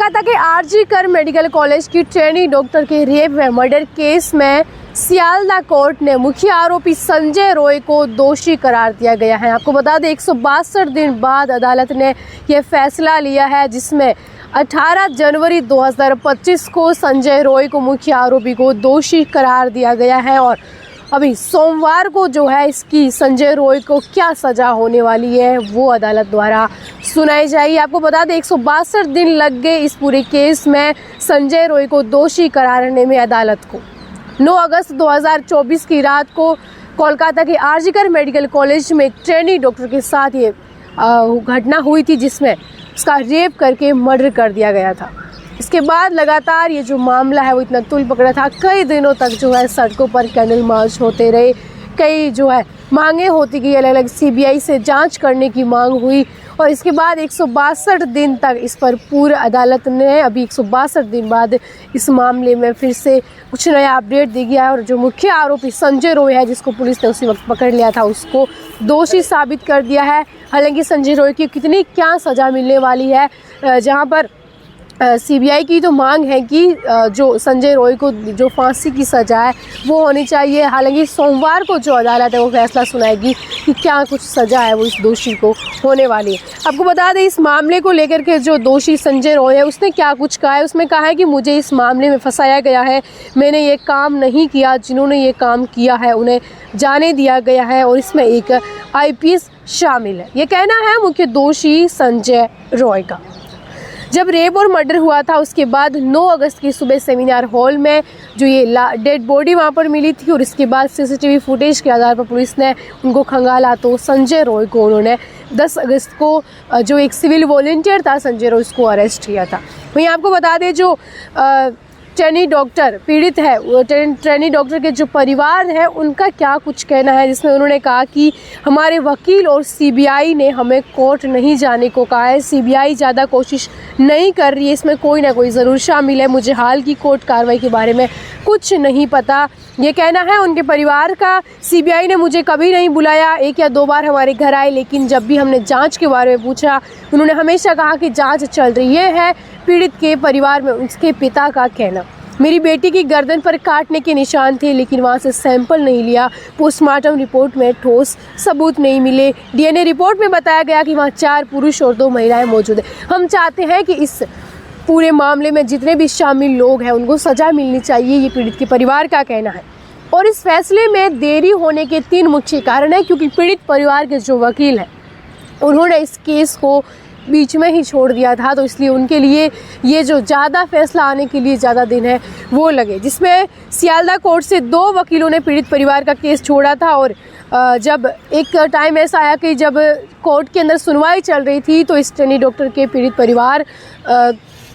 कोलकाता के आरजी कर medical college की ट्रेनी डॉक्टर के रेप व मर्डर केस में सियालदा कोर्ट ने मुख्य आरोपी संजय रॉय को दोषी करार दिया गया है। आपको बता दें 162 दिन बाद अदालत ने यह फैसला लिया है, जिसमें 18 जनवरी 2025 को संजय रॉय को मुख्य आरोपी को दोषी करार दिया गया है। और अभी सोमवार को जो है इसकी संजय रॉय को क्या सज़ा होने वाली है वो अदालत द्वारा सुनाई जाएगी। आपको बता दें 162 दिन लग गए इस पूरे केस में संजय रॉय को दोषी करारने में अदालत को। 9 अगस्त 2024 की रात को कोलकाता के आरजी कर मेडिकल कॉलेज में एक ट्रेनी डॉक्टर के साथ ये घटना हुई थी, जिसमें उसका रेप करके मर्डर कर दिया गया था। इसके बाद लगातार ये जो मामला है वो इतना तूल पकड़ा था। कई दिनों तक जो है सड़कों पर कैंडल मार्च होते रहे, कई जो है मांगे होती गई, अलग अलग सीबीआई से जांच करने की मांग हुई। और इसके बाद 162 दिन तक इस पर पूरी अदालत ने अभी 162 दिन बाद इस मामले में फिर से कुछ नया अपडेट दे दिया है। और जो मुख्य आरोपी संजय रॉय है, जिसको पुलिस ने उसी वक्त पकड़ लिया था, उसको दोषी साबित कर दिया है। हालांकि संजय रॉय की कितनी क्या सज़ा मिलने वाली है, जहाँ पर सीबीआई की तो मांग है कि जो संजय रॉय को जो फांसी की सज़ा है वो होनी चाहिए। हालांकि सोमवार को जो अदालत है वो फैसला सुनाएगी कि क्या कुछ सज़ा है वो इस दोषी को होने वाली है। आपको बता दें इस मामले को लेकर के जो दोषी संजय रॉय है उसने क्या कुछ कहा है। उसने कहा है कि मुझे इस मामले में फंसाया गया है, मैंने ये काम नहीं किया, जिन्होंने ये काम किया है उन्हें जाने दिया गया है और इसमें एक IPS शामिल है। ये कहना है मुख्य दोषी संजय रॉय का। जब रेप और मर्डर हुआ था उसके बाद 9 अगस्त की सुबह सेमिनार हॉल में जो ये डेड बॉडी वहाँ पर मिली थी और इसके बाद CCTV फुटेज के आधार पर पुलिस ने उनको खंगाला, तो संजय रॉय को उन्होंने 10 अगस्त को जो एक सिविल वॉलंटियर था संजय रॉय, उसको अरेस्ट किया था। वहीं आपको बता दें जो ट्रेनी डॉक्टर पीड़ित है, वो ट्रेनी डॉक्टर के जो परिवार है उनका क्या कुछ कहना है, जिसमें उन्होंने कहा कि हमारे वकील और सीबीआई ने हमें कोर्ट नहीं जाने को कहा है, सीबीआई ज़्यादा कोशिश नहीं कर रही है, इसमें कोई ना कोई ज़रूर शामिल है, मुझे हाल की कोर्ट कार्रवाई के बारे में कुछ नहीं पता, ये कहना है उनके परिवार का। सीबीआई ने मुझे कभी नहीं बुलाया, 1 या 2 बार हमारे घर आए, लेकिन जब भी हमने जांच के बारे में पूछा उन्होंने हमेशा कहा कि जांच चल रही है। पीड़ित के परिवार में उसके पिता का कहना, मेरी बेटी की गर्दन पर काटने के निशान थे, लेकिन वहाँ से सैंपल नहीं लिया, पोस्टमार्टम रिपोर्ट में ठोस सबूत नहीं मिले, DNA रिपोर्ट में बताया गया कि वहाँ 4 पुरुष और 2 महिलाएं मौजूद हैं। हम चाहते हैं कि इस पूरे मामले में जितने भी शामिल लोग हैं उनको सज़ा मिलनी चाहिए, ये पीड़ित के परिवार का कहना है। और इस फैसले में देरी होने के 3 मुख्य कारण हैं, क्योंकि पीड़ित परिवार के जो वकील हैं उन्होंने इस केस को बीच में ही छोड़ दिया था, तो इसलिए उनके लिए ये जो ज़्यादा फैसला आने के लिए ज़्यादा दिन है वो लगे, जिसमें सियालदा कोर्ट से 2 वकीलों ने पीड़ित परिवार का केस छोड़ा था। और जब एक टाइम ऐसा आया कि जब कोर्ट के अंदर सुनवाई चल रही थी तो इस ट्रेनी डॉक्टर के पीड़ित परिवार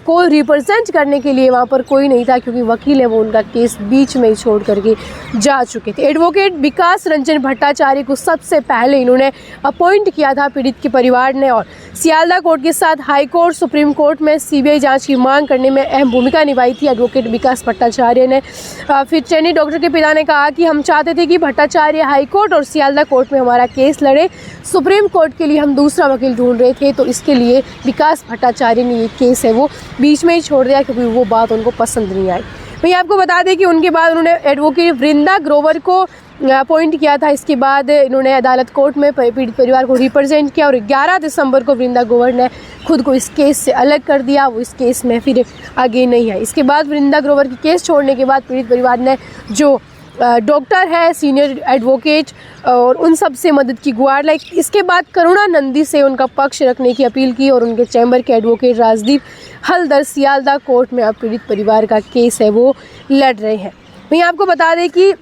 को रिप्रेजेंट करने के लिए वहाँ पर कोई नहीं था, क्योंकि वकील है वो उनका केस बीच में ही छोड़ करके जा चुके थे। एडवोकेट विकास रंजन भट्टाचार्य को सबसे पहले इन्होंने अपॉइंट किया था पीड़ित के परिवार ने, और सियालदा कोर्ट के साथ हाई कोर्ट, सुप्रीम कोर्ट में सीबीआई जांच की मांग करने में अहम भूमिका निभाई थी एडवोकेट विकास भट्टाचार्य ने। फिर ट्रेनी डॉक्टर के पिता ने कहा कि हम चाहते थे कि भट्टाचार्य हाई कोर्ट और सियालदा कोर्ट में हमारा केस लड़े, सुप्रीम कोर्ट के लिए हम दूसरा वकील ढूंढ रहे थे, तो इसके लिए विकास भट्टाचार्य ने ये केस है वो बीच में ही छोड़ दिया, क्योंकि वो बात उनको पसंद नहीं आई। वहीं आपको बता दें कि उनके बाद उन्होंने एडवोकेट वृंदा ग्रोवर को अपॉइंट किया था। इसके बाद इन्होंने अदालत कोर्ट में पीड़ित परिवार को रिप्रेजेंट किया और 11 दिसंबर को वृंदा ग्रोवर ने खुद को इस केस से अलग कर दिया, वो इस केस में फिर आगे नहीं है। इसके बाद वृंदा ग्रोवर की केस छोड़ने के बाद पीड़ित परिवार ने जो डॉक्टर है, सीनियर एडवोकेट और उन सब से मदद की गुहार लाई। इसके बाद करुणा नंदी से उनका पक्ष रखने की अपील की और उनके चैम्बर के एडवोकेट राजदीप हलदर सियालदा कोर्ट में अब पीड़ित परिवार का केस है वो लड़ रहे हैं। वहीं आपको बता दें कि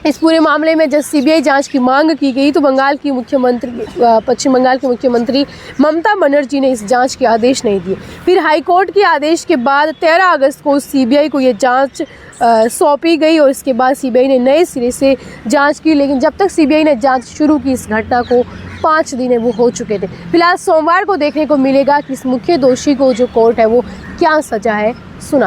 इस पूरे मामले में जब सीबीआई जांच की मांग की गई तो पश्चिम बंगाल की मुख्यमंत्री ममता बनर्जी ने इस जांच के आदेश नहीं दिए। फिर हाई कोर्ट के आदेश के बाद 13 अगस्त को सीबीआई को ये जांच सौंपी गई और इसके बाद सीबीआई ने नए सिरे से जांच की, लेकिन जब तक सीबीआई ने जांच शुरू की इस घटना को 5 दिन है वो हो चुके थे। फिलहाल सोमवार को देखने को मिलेगा कि इस मुख्य दोषी को जो कोर्ट है वो क्या सजा है सुना।